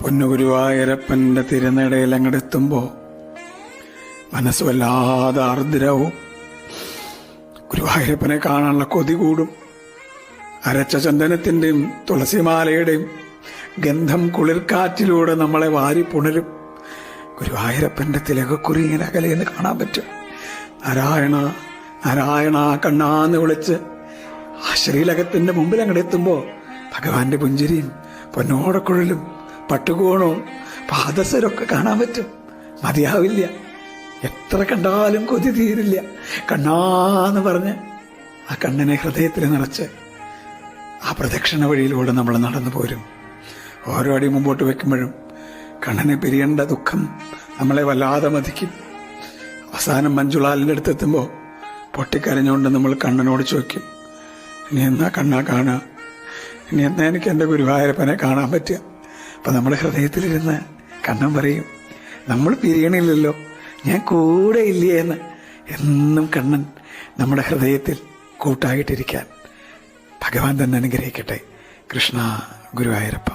പൊന്നുഗുരുവായൂരപ്പൻ്റെ തിരുനടയിൽ അങ്ങടെത്തുമ്പോൾ മനസ്സ് വല്ലാതെ ആർദ്രവും. ഗുരുവായൂരപ്പനെ കാണാനുള്ള കൊതി കൂടും. അരച്ച ചന്ദനത്തിൻ്റെയും തുളസിമാലയുടെയും ഗന്ധം കുളിർക്കാറ്റിലൂടെ നമ്മളെ വാരി പുണരും. ഗുരുവായൂരപ്പൻ്റെ തിലകക്കുറി ഇങ്ങനെ അകലെന്ന് കാണാൻ പറ്റും. നാരായണ നാരായണ കണ്ണാന്ന് വിളിച്ച് ആ ശ്രീലകത്തിൻ്റെ മുമ്പിൽ അങ്ങടെത്തുമ്പോൾ ഭഗവാന്റെ പുഞ്ചിരിയും പൊന്നോടക്കുഴലും പട്ടുകോണവും പാദസരമൊക്കെ കാണാൻ പറ്റും. മതിയാവില്ല, എത്ര കണ്ടാലും കൊതി തീരില്ല. കണ്ണാന്ന് പറഞ്ഞ് ആ കണ്ണനെ ഹൃദയത്തിൽ നിറച്ച് ആ പ്രദക്ഷിണ വഴിയിലൂടെ നമ്മൾ നടന്നു പോരും. ഓരോ അടി മുമ്പോട്ട് വെക്കുമ്പോഴും കണ്ണനെ പിരിയേണ്ട ദുഃഖം നമ്മളെ വല്ലാതെ മതിക്കും. അവസാനം മഞ്ജുളാലിൻ്റെ അടുത്തെത്തുമ്പോൾ പൊട്ടിക്കരഞ്ഞുകൊണ്ട് നമ്മൾ കണ്ണനോട് ചോദിക്കും, ഇനി എന്നാ കണ്ണാ കാണുക, ഇനി എന്നാ എനിക്ക് എൻ്റെ ഗുരുവായൂരപ്പനെ കാണാൻ പറ്റുക? അപ്പം നമ്മുടെ ഹൃദയത്തിലിരുന്ന് കണ്ണൻ പറയും, നമ്മൾ പിരിയണില്ലല്ലോ, ഞാൻ കൂടെ ഇല്ലേ എന്ന്. എന്നും കണ്ണൻ നമ്മുടെ ഹൃദയത്തിൽ കൂട്ടായിട്ടിരിക്കാൻ ഭഗവാൻ തന്നെ അനുഗ്രഹിക്കട്ടെ. കൃഷ്ണ ഗുരുവായൂരപ്പ.